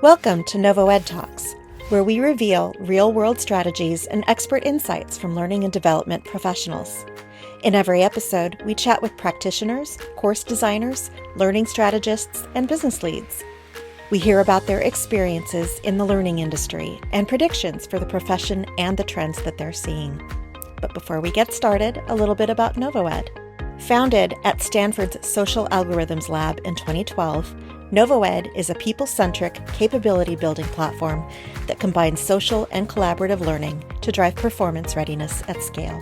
Welcome to NovoEDTalks, where we reveal real-world strategies and expert insights from learning and development professionals. In every episode, we chat with practitioners, course designers, learning strategists, and business leads. We hear about their experiences in the learning industry and predictions for the profession and the trends that they're seeing. But before we get started, a little bit about NovoEd. Founded at Stanford's Social Algorithms Lab in 2012, NovoEd is a people-centric, capability-building platform that combines social and collaborative learning to drive performance readiness at scale.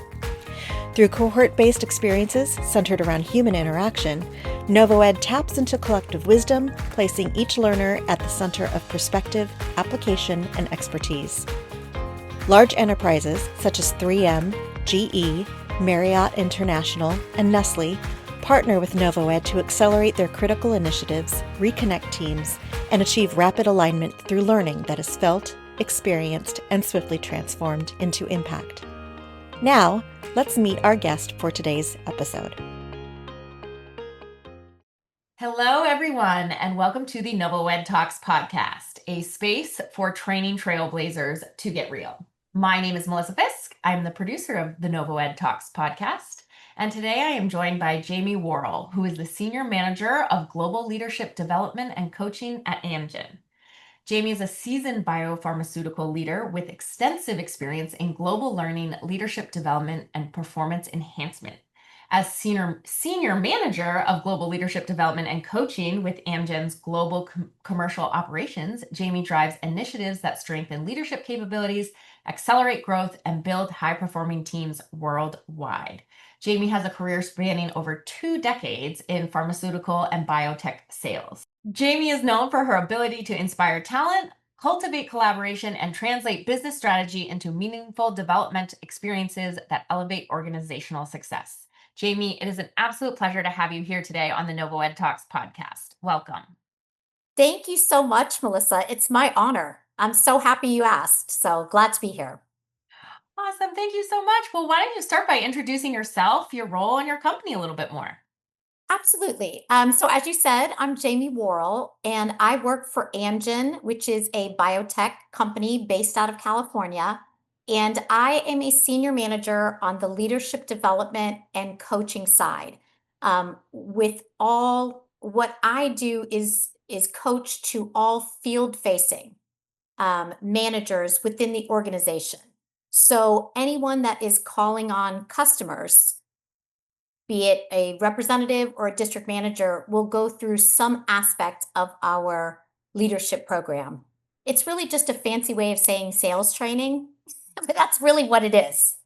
Through cohort-based experiences centered around human interaction, NovoEd taps into collective wisdom, placing each learner at the center of perspective, application, and expertise. Large enterprises such as 3M, GE, Marriott International, and Nestle partner with NovoEd to accelerate their critical initiatives, reconnect teams, and achieve rapid alignment through learning that is felt, experienced, and swiftly transformed into impact. Now, let's meet our guest for today's episode. Hello, everyone, and welcome to the NovoEDTalks podcast, a space for training trailblazers to get real. My name is Melissa Fisk. I'm the producer of the NovoEDTalks podcast, and today I am joined by Jamie Worrall, who is the Senior Manager of Global Leadership Development and Coaching at Amgen. Jamie is a seasoned biopharmaceutical leader with extensive experience in global learning, leadership development, and performance enhancement. As senior manager of global leadership development and coaching with Amgen's global commercial operations, Jamie drives initiatives that strengthen leadership capabilities, accelerate growth, and build high-performing teams worldwide. Jamie has a career spanning over 2 decades in pharmaceutical and biotech sales. Jamie is known for her ability to inspire talent, cultivate collaboration, and translate business strategy into meaningful development experiences that elevate organizational success. Jamie, it is an absolute pleasure to have you here today on the NovoEDTalks podcast. Welcome. Thank you so much, Melissa. It's my honor. I'm so happy you asked. So glad to be here. Awesome. Thank you so much. Well, why don't you start by introducing yourself, your role, and your company a little bit more? Absolutely. So as you said, I'm Jamie Worrall, and I work for Amgen, which is a biotech company based out of California. And I am a senior manager on the leadership development and coaching side. With all what I do is coach to all field facing managers within the organization. So anyone that is calling on customers, be it a representative or a district manager, will go through some aspect of our leadership program. It's really just a fancy way of saying sales training, but that's really what it is.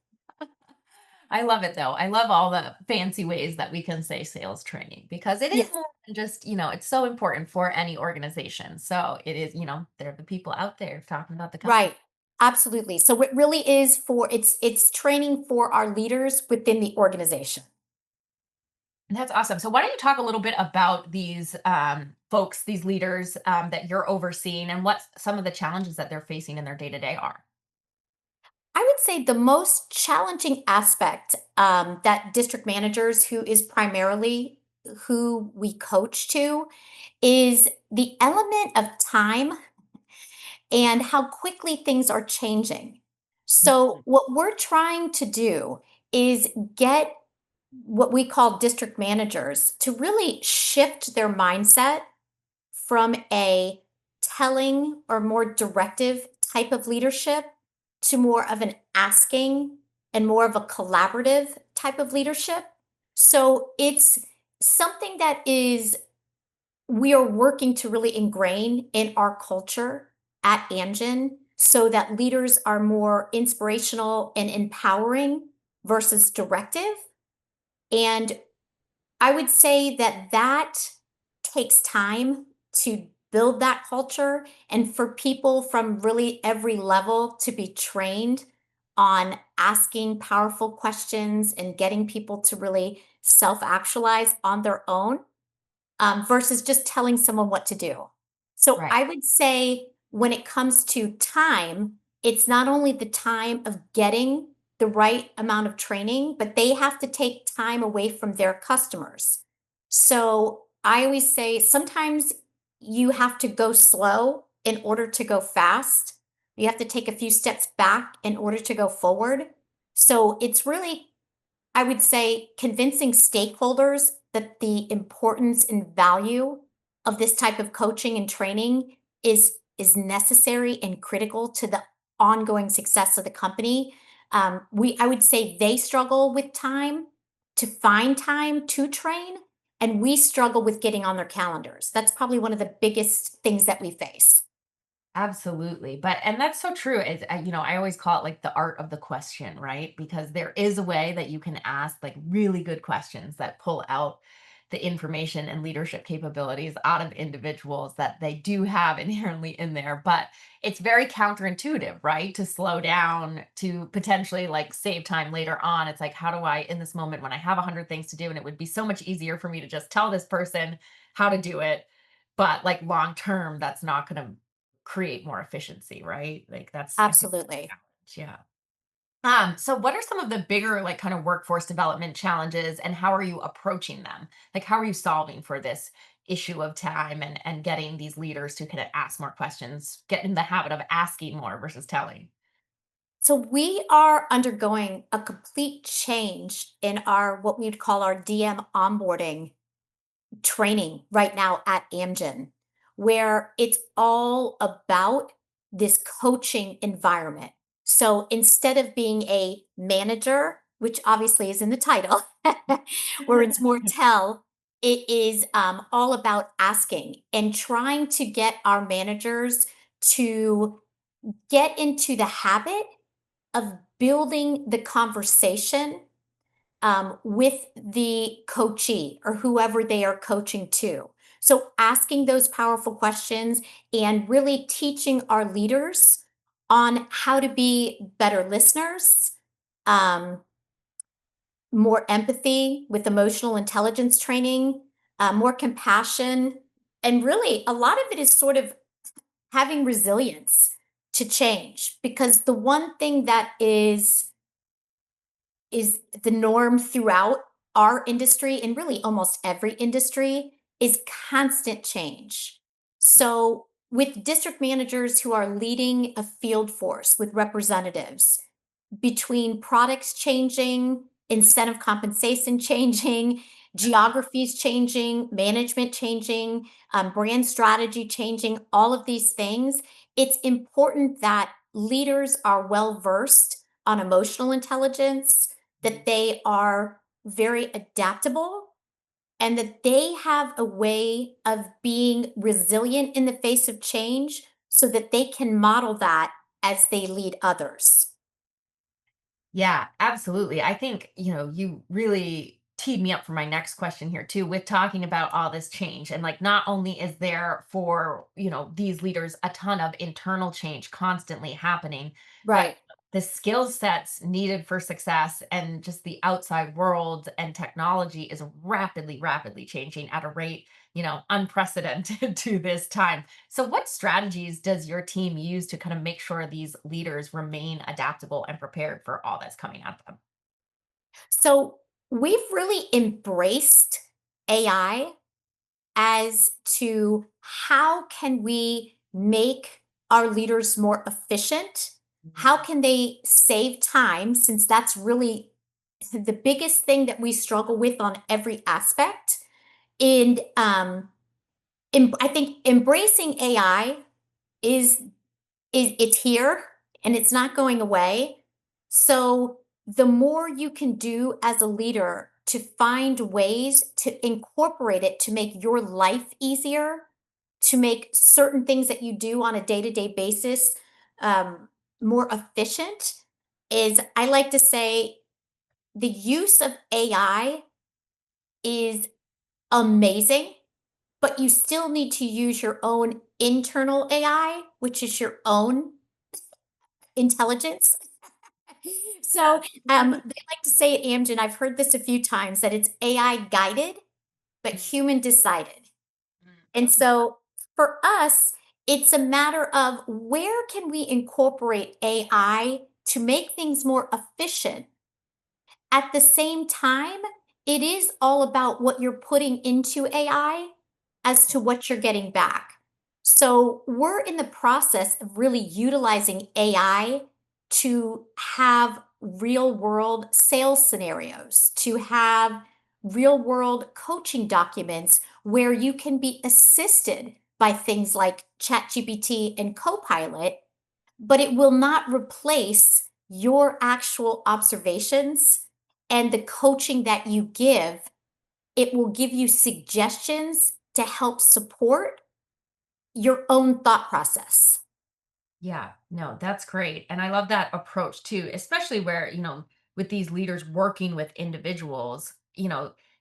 I love it though. I love all the fancy ways that we can say sales training because it is Yes, more than just, it's so important for any organization. So it is, they're the people out there talking about the company. right. Absolutely. So it really is for it's training for our leaders within the organization. That's awesome. So why don't you talk a little bit about these folks, these leaders that you're overseeing and what some of the challenges that they're facing in their day to day are? I would say the most challenging aspect that district managers, who is primarily who we coach to, is the element of time and how quickly things are changing. So, Mhm. what we're trying to do is get what we call district managers to really shift their mindset from a telling or more directive type of leadership to more of an asking and more of a collaborative type of leadership. So it's something that is we are working to really ingrain in our culture at Amgen so that leaders are more inspirational and empowering versus directive. And I would say that that takes time to build that culture and for people from really every level to be trained on asking powerful questions and getting people to really self actualize on their own versus just telling someone what to do. So Right. I would say when it comes to time, it's not only the time of getting the right amount of training, but they have to take time away from their customers. So I always say sometimes you have to go slow in order to go fast. You have to take a few steps back in order to go forward. So it's really, I would say, convincing stakeholders that the importance and value of this type of coaching and training is necessary and critical to the ongoing success of the company. I would say they struggle with time to find time to train, and we struggle with getting on their calendars. That's probably one of the biggest things that we face. Absolutely. And that's so true. I always call it like the art of the question, right? Because there is a way that you can ask like really good questions that pull out the information and leadership capabilities out of individuals that they do have inherently in there. But it's very counterintuitive, right? To slow down, to potentially like save time later on. It's like, how do I, in this moment when I have 100 things to do, and it would be so much easier for me to just tell this person how to do it. But like long term, that's not going to create more efficiency, right? Like that's I think Absolutely. yeah. So what are some of the bigger like kind of workforce development challenges and how are you approaching them? Like how are you solving for this issue of time and getting these leaders to kind of ask more questions, get in the habit of asking more versus telling? So we are undergoing a complete change in our what we'd call our DM onboarding training right now at Amgen, where it's all about this coaching environment. So instead of being a manager, which obviously is in the title, where it's more tell, it is all about asking and trying to get our managers to get into the habit of building the conversation with the coachee or whoever they are coaching to. So, asking those powerful questions and really teaching our leaders on how to be better listeners, um, more empathy with emotional intelligence training, more compassion. And really, a lot of it is sort of having resilience to change because the one thing that is the norm throughout our industry and really almost every industry is constant change. So, with district managers who are leading a field force with representatives, between products changing, incentive compensation changing, geographies changing, management changing, brand strategy changing, all of these things, it's important that leaders are well versed on emotional intelligence, that they are very adaptable, and that they have a way of being resilient in the face of change so that they can model that as they lead others. Yeah, absolutely. I think, you really teed me up for my next question here too, with talking about all this change. And like, not only is there for, these leaders a ton of internal change constantly happening, but Right. the skill sets needed for success and just the outside world and technology is rapidly, rapidly changing at a rate, unprecedented to this time. So, what strategies does your team use to kind of make sure these leaders remain adaptable and prepared for all that's coming at them? So we've really embraced AI as to how can we make our leaders more efficient? How Mhm. can they save time since that's really the biggest thing that we struggle with on every aspect? And I think embracing AI is it's here and it's not going away. So the more you can do as a leader to find ways to incorporate it to make your life easier, to make certain things that you do on a day-to-day basis more efficient, is I like to say the use of AI is amazing, but you still need to use your own internal AI, which is your own intelligence. So, they like to say at Amgen, I've heard this a few times, that it's AI guided, but Mm, human decided. And mm. so for us, it's a matter of where can we incorporate AI to make things more efficient. At the same time, it is all about what you're putting into AI as to what you're getting back. So we're in the process of really utilizing AI to have real world sales scenarios, to have real world coaching documents where you can be assisted by things like ChatGPT and Copilot, but it will not replace your actual observations and the coaching that you give. It will give you suggestions to help support your own thought process. Yeah, no, that's great. And I love that approach too, especially where, with these leaders working with individuals,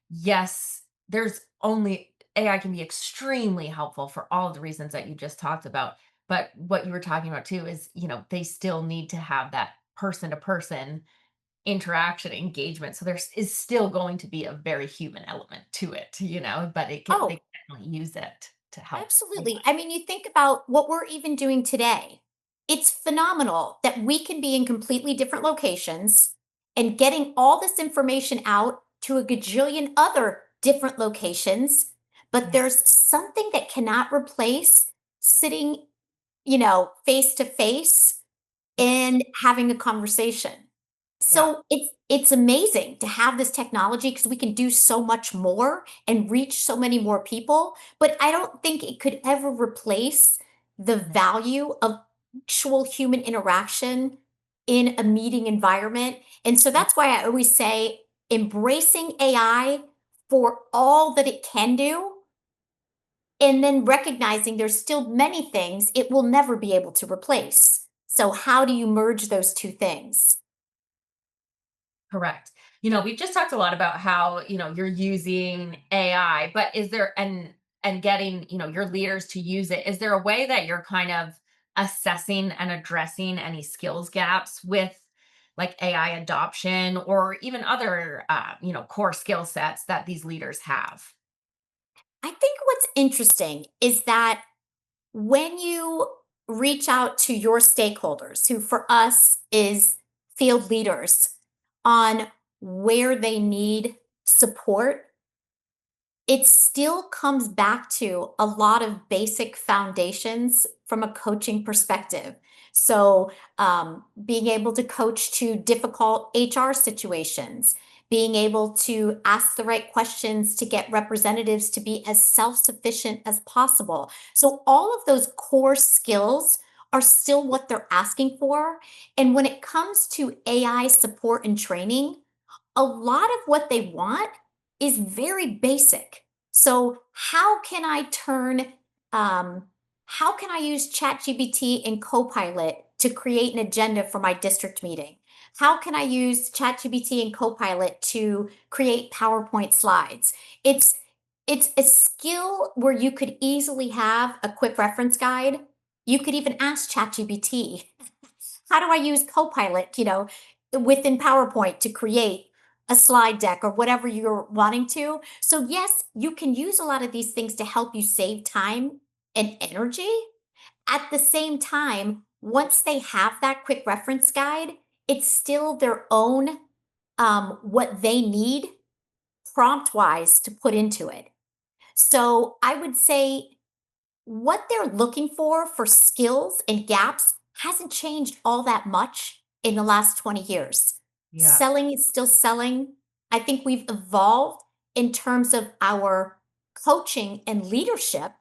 yes, there's only AI can be extremely helpful for all of the reasons that you just talked about. But what you were talking about too is, they still need to have that person to person interaction engagement. So is still going to be a very human element to it, but they Oh, can definitely use it to help. absolutely. I mean, you think about what we're even doing today. It's phenomenal that we can be in completely different locations and getting all this information out to a gajillion other different locations, but Yeah. there's something that cannot replace sitting, face to face and having a conversation. Yeah. So it's amazing to have this technology because we can do so much more and reach so many more people, but I don't think it could ever replace the value of actual human interaction in a meeting environment. And so that's why I always say embracing AI for all that it can do and then recognizing there's still many things it will never be able to replace. So how do you merge those two things? Correct. We've just talked a lot about how, you're using AI, but is there and getting, your leaders to use it. Is there a way that you're kind of assessing and addressing any skills gaps with like AI adoption or even other core skill sets that these leaders have? I think what's interesting is that when you reach out to your stakeholders, who for us is field leaders, on where they need support, it still comes back to a lot of basic foundations from a coaching perspective. So, being able to coach to difficult HR situations, being able to ask the right questions to get representatives to be as self sufficient as possible. So, all of those core skills are still what they're asking for. And when it comes to AI support and training, a lot of what they want is very basic. So um, how can I use ChatGPT and Copilot to create an agenda for my district meeting? How can I use ChatGPT and Copilot to create PowerPoint slides? It's it's a skill where you could easily have a quick reference guide. You could even ask ChatGPT, how do I use Copilot, within PowerPoint to create a slide deck or whatever you're wanting to. So, yes, you can use a lot of these things to help you save time and energy. At the same time, once they have that quick reference guide, it's still their own what they need prompt wise to put into it. So, I would say what they're looking for skills and gaps hasn't changed all that much in the last 20 years. Yeah, Selling is still selling. I think we've evolved in terms of our coaching and leadership,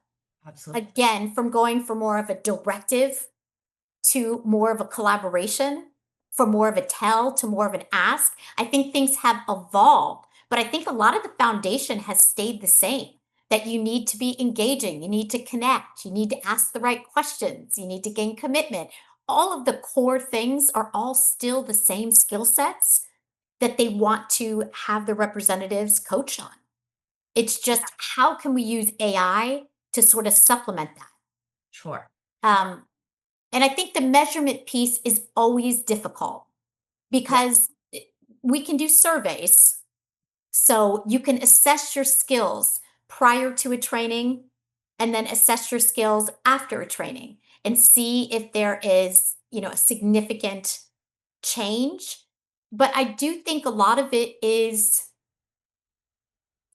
absolutely. again, from going for more of a directive to more of a collaboration, from more of a tell to more of an ask. I think things have evolved, but I think a lot of the foundation has stayed the same. That you need to be engaging, you need to connect, you need to ask the right questions, you need to gain commitment. All of the core things are all still the same skill sets that they want to have the representatives coach on. It's just how can we use AI to sort of supplement that? Sure. Um, and I think the measurement piece is always difficult Yeah, because we can do surveys. So you can assess your skills prior to a training and then assess your skills after a training and see if there is, a significant change. But I do think a lot of it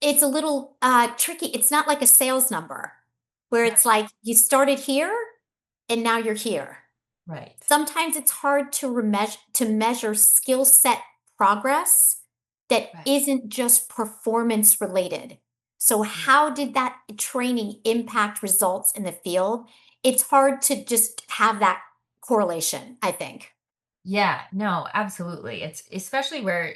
it's a little tricky. It's not like a sales number where Right. it's like you started here and now you're here. Right. Sometimes it's hard to measure skill set progress that Right. isn't just performance related. So how did that training impact results in the field? It's hard to just have that correlation, I think. Yeah, no, absolutely. It's especially where,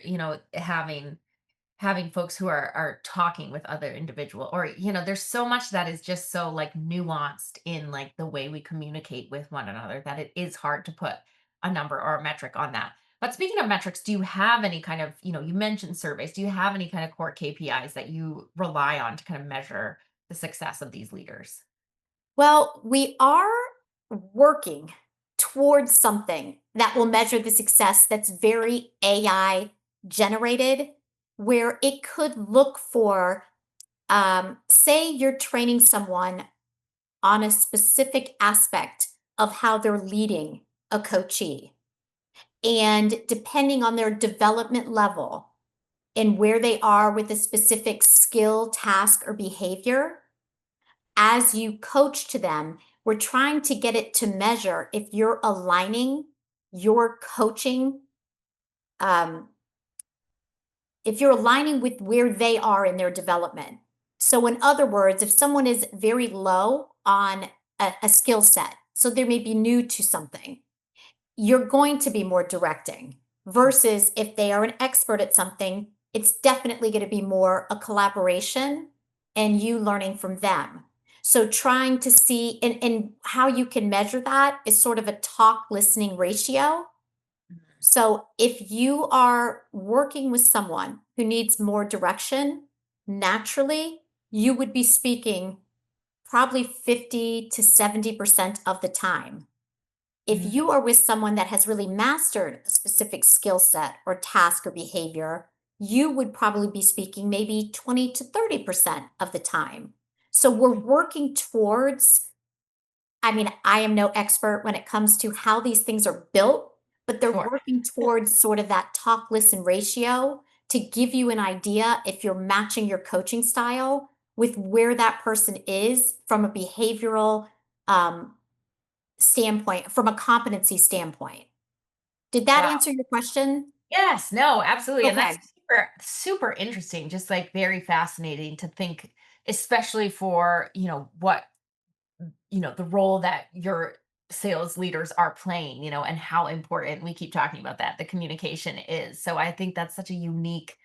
having folks who are talking with other individual, or there's so much that is just so like nuanced in like the way we communicate with one another that it is hard to put a number or a metric on that. But speaking of metrics, do you have any kind of, you mentioned surveys, do you have any kind of core KPIs that you rely on to kind of measure the success of these leaders? Well, we are working towards something that will measure the success that's very AI generated, where it could look for, say, you're training someone on a specific aspect of how they're leading a coachee. And depending on their development level and where they are with a specific skill, task, or behavior, as you coach to them, we're trying to get it to measure if you're aligning your coaching, um, if you're aligning with where they are in their development. So, in other words, if someone is very low on a skill set, so they may be new to something, you're going to be more directing. Versus if they are an expert at something, it's definitely going to be more a collaboration and you learning from them. So trying to see and how you can measure that is sort of a talk listening ratio. So if you are working with someone who needs more direction, naturally you would be speaking probably 50 to 70% of the time. If Mhm. you are with someone that has really mastered a specific skill set or task or behavior, you would probably be speaking maybe 20 to 30% of the time. So we're working towards, I mean, I am no expert when it comes to how these things are built, but they're Sure. working towards sort of that talk listen ratio to give you an idea if you're matching your coaching style with where that person is from a behavioral um, standpoint, from a competency standpoint. Did that Wow. answer your question? Yes, no, absolutely. And that's Okay. super, super interesting, just like very fascinating to think, especially for, what, the role that your sales leaders are playing, and how important we keep talking about that, the communication is. So I think that's such a unique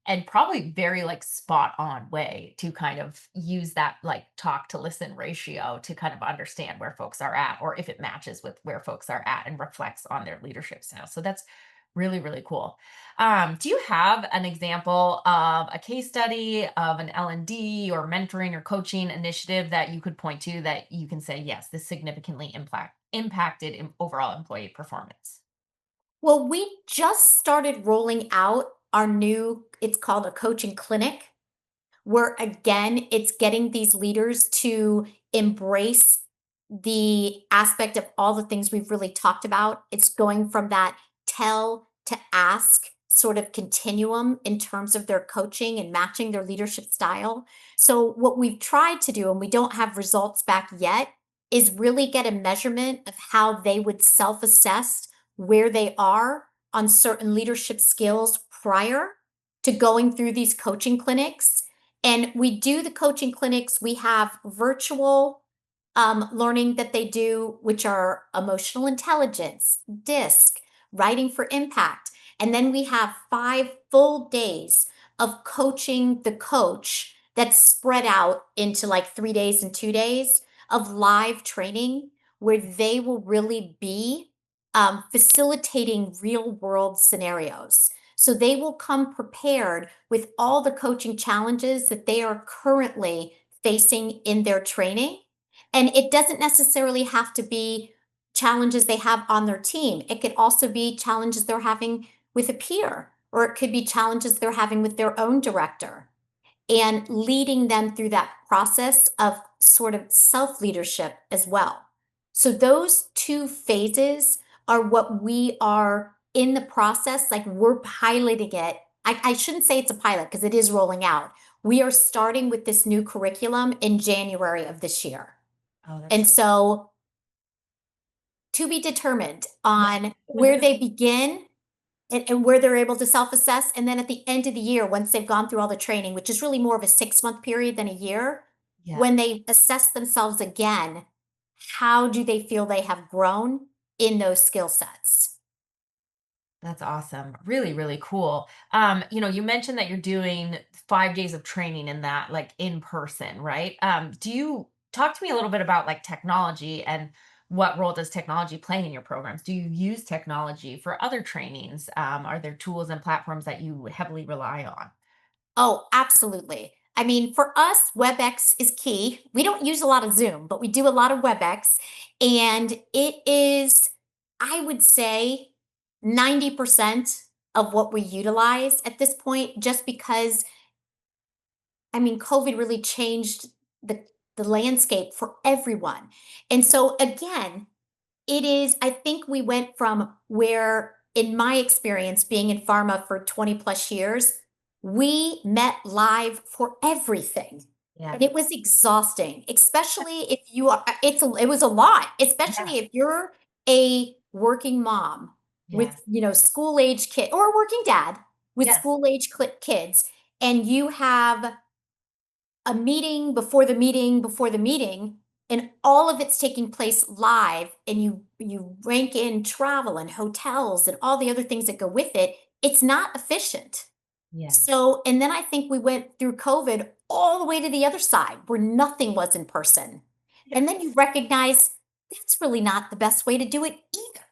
and probably very like spot on way to kind of use that like talk to listen ratio to kind of understand where folks are at, or if it matches with where folks are at and reflects on their leadership style. So that's really, really cool. Do you have an example of a case study of an L&D or mentoring or coaching initiative that you could point to that you can say, yes, this significantly impacted overall employee performance? Well, we just started rolling out our new, it's called a coaching clinic, where again, it's getting these leaders to embrace the aspect of all the things we've really talked about. It's going from that tell to ask sort of continuum in terms of their coaching and matching their leadership style. So, what we've tried to do, and we don't have results back yet, is really get a measurement of how they would self assess where they are on certain leadership skills prior to going through these coaching clinics. And we do the coaching clinics, we have virtual learning that they do, which are emotional intelligence, DISC, writing for impact. And then we have 5 full days of coaching the coach that's spread out into like 3 days and 2 days of live training where they will really be facilitating real world scenarios. So they will come prepared with all the coaching challenges that they are currently facing in their training. And it doesn't necessarily have to be challenges they have on their team. It could also be challenges they're having with a peer, or it could be challenges they're having with their own director, and leading them through that process of sort of self leadership as well. So, those two phases are what we are in the process, like we're piloting it. I shouldn't say it's a pilot because it is rolling out. We are starting with this new curriculum in January of this year. Oh, that's And so so to be determined on where they begin and where they're able to self-assess. And then at the end of the year, once they've gone through all the training, which is really more of a 6-month period than a year, yeah. when they assess themselves again, how do they feel they have grown in those skill sets? That's awesome. Really, really cool. You mentioned that you're doing 5 days of training in that, like in person, right? Do you talk to me a little bit about like technology and what role does technology play in your programs? Do you use technology for other trainings? Are there tools and platforms that you heavily rely on? Oh, absolutely. I mean, for us, WebEx is key. We don't use a lot of Zoom, but we do a lot of WebEx. And it is, I would say, 90% of what we utilize at this point, just because, I mean, COVID really changed the landscape for everyone. And so, again, it is, I think we went from where, in my experience, being in pharma for 20 plus years, we met live for everything. Yeah. And it was exhausting, especially if you are, it was a lot, Yeah. especially if you're a working mom Yeah. with, school age kid or a working dad with Yes. school age kids, and you have a meeting before the meeting before the meeting, and all of it's taking place live, and you rank in travel and hotels and all the other things that go with it. It's not efficient. Yeah. So, and then I think we went through COVID all the way to the other side where nothing was in person, and then you Yes. recognize that's really not the best way to do it either.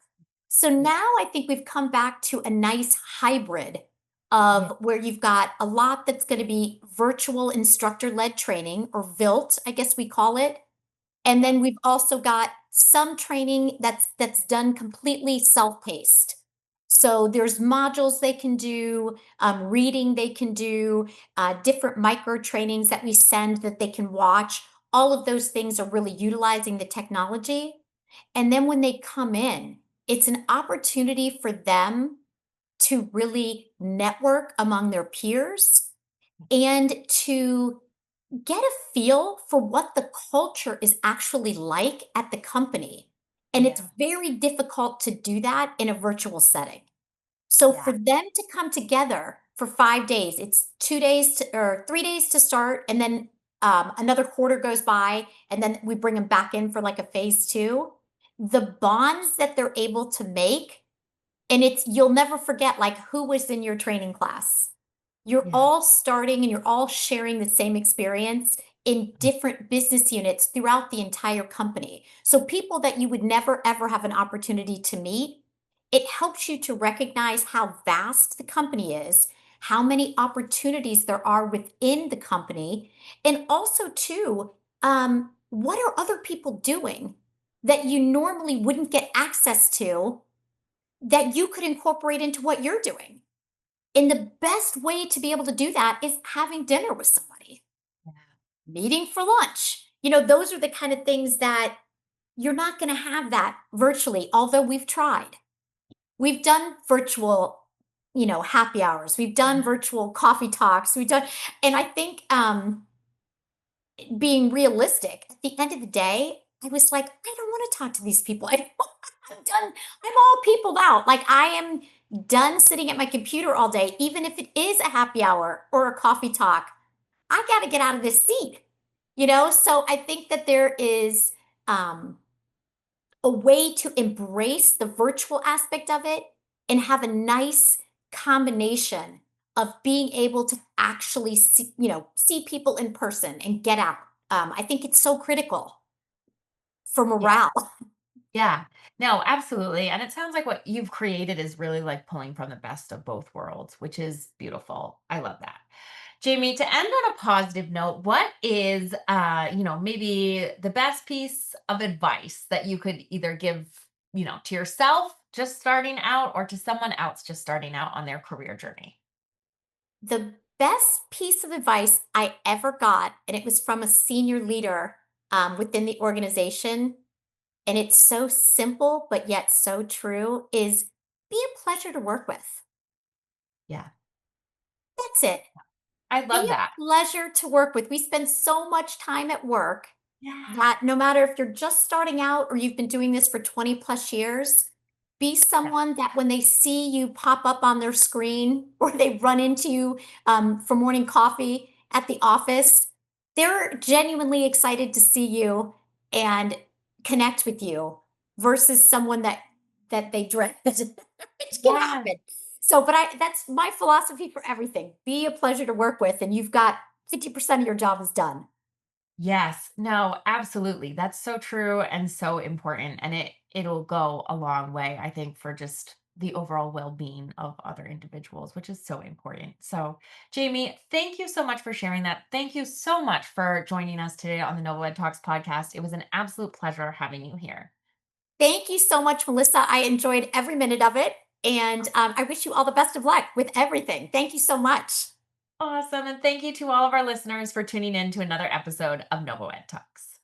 So Yeah. now I think we've come back to a nice hybrid Yeah. of where you've got a lot that's going to be virtual instructor led training, or VILT, I guess we call it. And Yeah. then we've also got some training that's done completely self-paced. So there's modules they can do, reading they can do, different micro trainings that we send that they can watch. All of those things are really utilizing the technology. And then when they come in, it's an opportunity for them to really network among their peers and to get a feel for what the culture is actually like at the company. And it's Yeah. very difficult to do that in a virtual setting. So Yeah. for them to come together for 5 days, it's 2 days or 3 days to start, and then another quarter goes by, and then we bring them back in for like a phase two. The bonds that they're able to make, and it's, you'll never forget like who was in your training class. You're Yeah. all starting and you're all sharing the same experience in different business units throughout the entire company. So people that you would never ever have an opportunity to meet, it helps you to recognize how vast the company is, how many opportunities there are within the company, and also too, what are other people doing that you normally wouldn't get access to that you could incorporate into what you're doing. And the best way to be able to do that is having dinner with somebody, Yeah. meeting for lunch. Those are the kind of things that you're not going to have that virtually, although we've tried. We've done virtual, happy hours. We've done virtual coffee talks. We've done, and I think being realistic, at the end of the day, I was like, I don't want to talk to these people. I'm done. I'm all peopled out. Like I am done sitting at my computer all day, even if it is a happy hour or a coffee talk. I got to get out of this seat. So I think that there is um, a way to embrace the virtual aspect of it and have a nice combination of being able to actually see people in person and get out. I think it's so critical for morale. Yeah. No, absolutely. And it sounds like what you've created is really like pulling from the best of both worlds, which is beautiful. I love that. Jamie, to end on a positive note, what is maybe the best piece of advice that you could either give, to yourself just starting out or to someone else just starting out on their career journey? The best piece of advice I ever got, and it was from a senior leader within the organization, and it's so simple but yet so true, is be a pleasure to work with. Yeah. That's it. I Be love that. a pleasure to work with. We spend so much time at work, Yeah. that no matter if you're just starting out or you've been doing this for 20 plus years, be Yeah. someone that when they see you pop up on their screen or they run into you for morning coffee at the office, they're genuinely excited to see you and connect with you versus someone that they dread, which can Yes. happen. So, but that's my philosophy for everything. Be a pleasure to work with, and you've got 50% of your job is done. Yes. No, absolutely. That's so true and so important. And it'll go a long way, I think, for just the overall well-being of other individuals, which is so important. So, Jamie, thank you so much for sharing that. Thank you so much for joining us today on the NovoEd Talks podcast. It was an absolute pleasure having you here. Thank you so much, Melissa. I enjoyed every minute of it. And I wish you all the best of luck with everything. Thank you so much. Awesome. And thank you to all of our listeners for tuning in to another episode of NovoEd Talks.